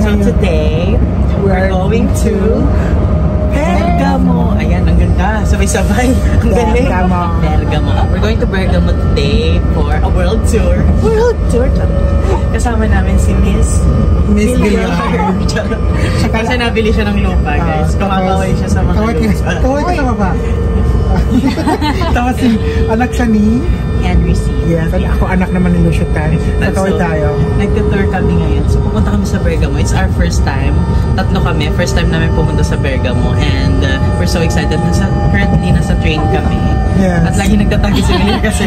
So today, we're going to Bergamo. Ayan, ang ganda. Sabay-sabay. Ang galing. Bergamo. We're going to Bergamo today for a world tour. World tour? Kasama namin si Miss Villar. Kasi nabili siya ng lupa, guys. Kumaway siya sa mga lupa. Kaway ka na ba? Tapos si anak siya ni Henry C. Yes, ako anak naman ni Lucio Tan. Tatawid tayo. Nagtutour kami ngayon. So pupunta kami sa Bergamo. It's our first time. Tatlo kami. First time namin pumunta sa Bergamo. And we're so excited. Currently, nasa train kami. Yes. At lagi nagtatago si Miller kasi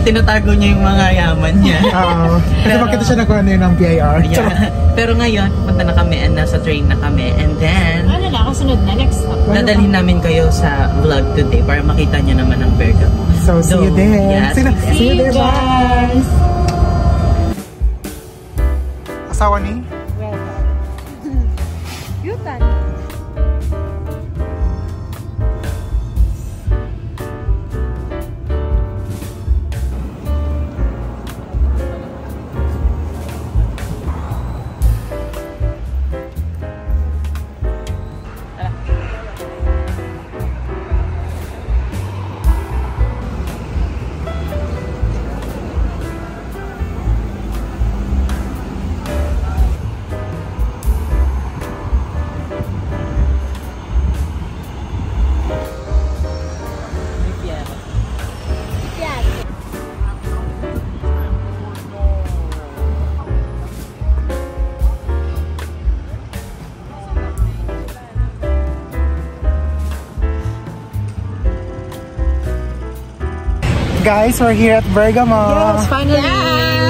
tinatago niya yung mga yaman niya. Oo. Kasi makita siya nagkuha na ng BIR. Yeah. Pero ngayon, pupunta na kami and nasa train na kami. And then, ano na, kasunod na, next stop. dadalhin namin kayo sa vlog today para makita niyo naman ang Bergamo. So, see you there. Yeah, see you there, guys. Asawa ni? Yutan. Guys, we're here at Bergamo. Yes, finally,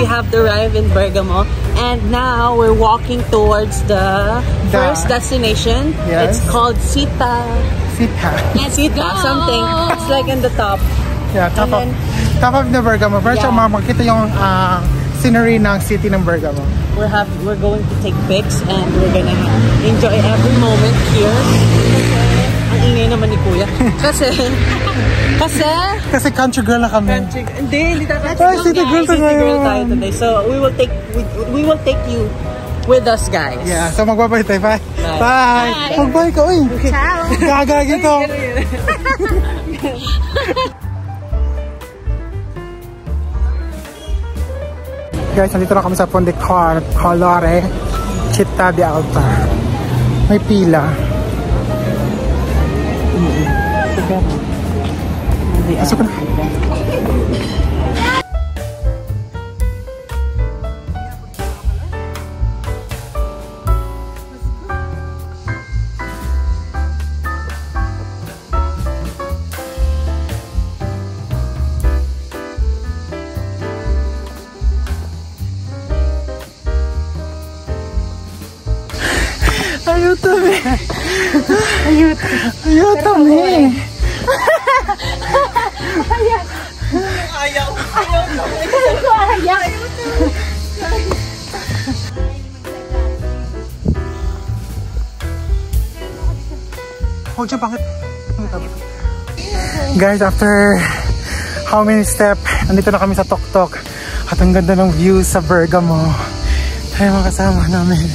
we have arrived in Bergamo. And now, we're walking towards the first destination. Yes. It's called Sita. Sita, something. It's like in the top. Yeah, top of the Bergamo. Pero siya makikita yung scenery ng city ng Bergamo. We're going to take pics and we're gonna enjoy every moment here. Ang ingay naman ni Kuya. Kasi country girl na kami. Hindi tayo. City girl tayo today. So we will take you with us, guys. Yeah, so magbabay tayo. Bye. Bye. Magbay ka, uy. Ciao. Gagagin to. Guys, nandito na kami sa Ponte Colore, Città d'Alta. May pila. Pasok na. Ayúdame. Ayúdame. Ayaw. Oh, dyan, bakit? Guys, after how many steps, nandito na kami sa Tok-Tok. At ang ganda ng view sa Bergamo. Tayo mga kasama namin.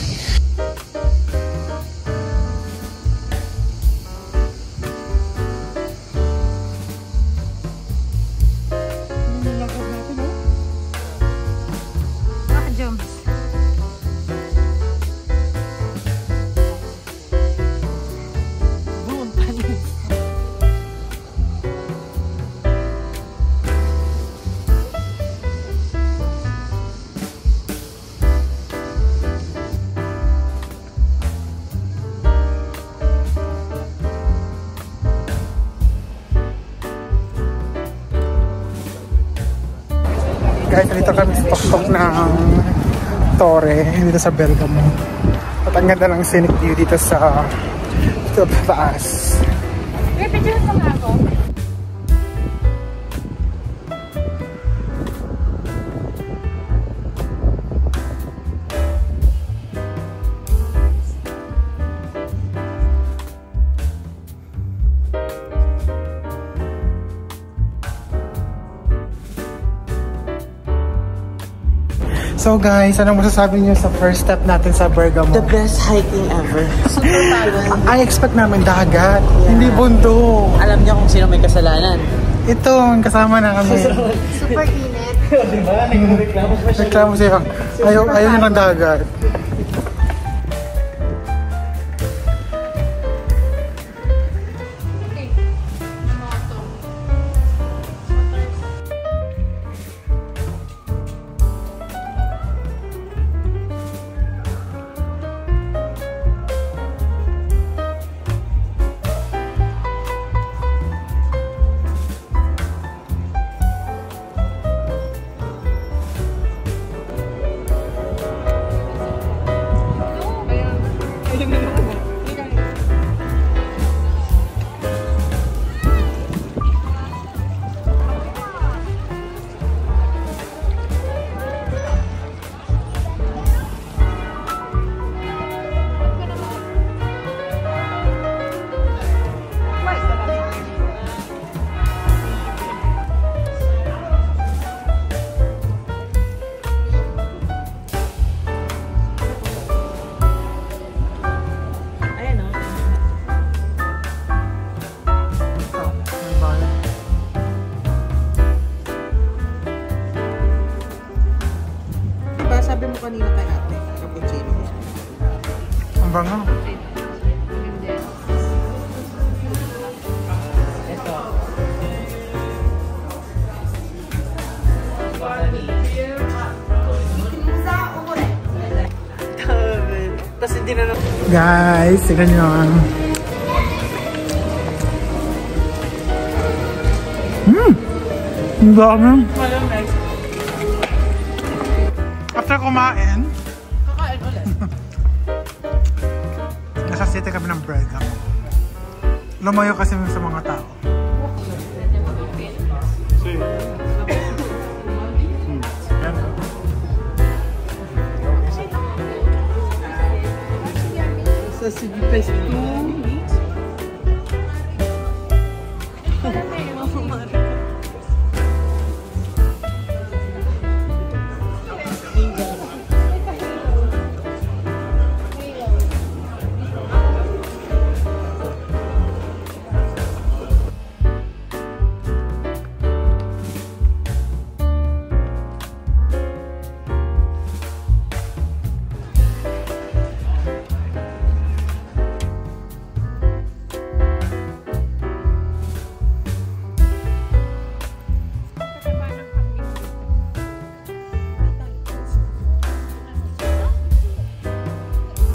Guys, dito kami sa Tok-Tok ng Torre dito sa Bergamo. At ang ganda ng scenic view dito sa taas. May picture mo nga ako. So So guys, anong masasabi niyo sa first step natin sa Bergamo? The best hiking ever. Super pagod. I expect namin dagat, hindi bundok. Alam niyo kung sino may kasalanan? Ito, ang kasama na kami. Super init. Diba? Nagreklamo pa siya. Reklamo siya. Ayaw niya ng dagat. Sabi mo kanina kay ate, cappuccino. Ang bango. Ito. Tapos hindi na Guys, tignan nyo. Ang dami. malamig. After kumain, Kakain ulit. nasa city kami ng Bergamo. Lumayo kasi sa mga tao. Ça c'est du pesto.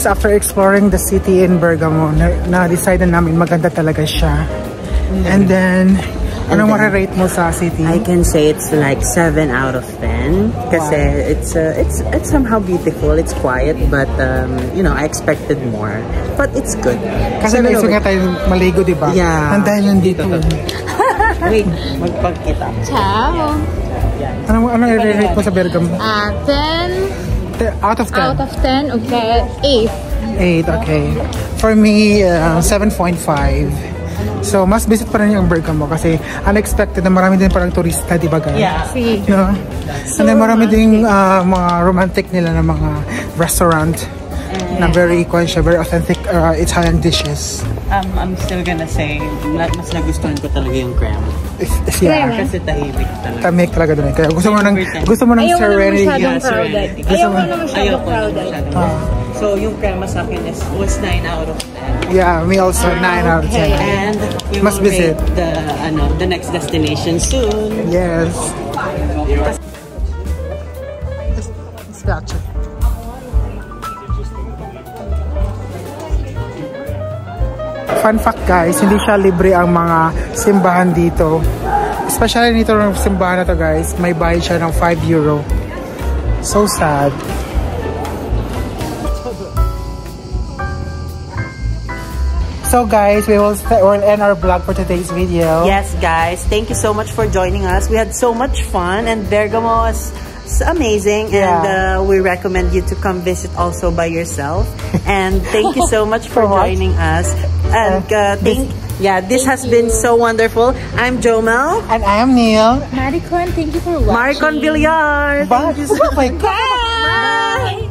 After exploring the city in Bergamo, na-decide na namin maganda talaga siya. And then, anong marirate mo sa city? I can say it's like 7 out of 10 kasi it's somehow beautiful, it's quiet, but you know, I expected more, but it's good. Kasi naisip nga tayo maligo, di ba? Yeah. And dahil nandito. Wait, magpagkita. Ciao. Ano i-rate mo sa Bergamo? 10 Out of 10? out of 10. Okay. 8. 8, okay. For me, 7.5. So, mas visit pa rin yung Bergamo kasi unexpected na marami din parang turista, di ba guys? Yeah. See. No? And then marami din mga romantic nila na mga restaurant na very very authentic Italian dishes. I'm still gonna say, mas nagustuhan ko talaga yung creme. Yeah. Kasi tahimik talaga. Tamik talaga doon. Kaya gusto mo ng Ayaw mo serenity. masyadong crowded. Ayaw mo na masyadong crowded. So yung crema sa akin was 9 out of 10. Yeah, me also 9 out of 10. And we Must will visit. rate the next destination soon. Yes. It's gotcha. Fun fact guys, hindi siya libre ang mga simbahan dito. Especially nito ng simbahan na to guys, may bayad siya ng €5. So sad. So guys, we will end our vlog for today's video. Yes guys, thank you so much for joining us. We had so much fun and Bergamo was amazing, and we recommend you to come visit also by yourself. And thank you so much for joining us. And this has been so wonderful. I'm Jomel. And I am Neil. Maricon, thank you for watching. Maricon Villar. Bye. Oh my God. Bye!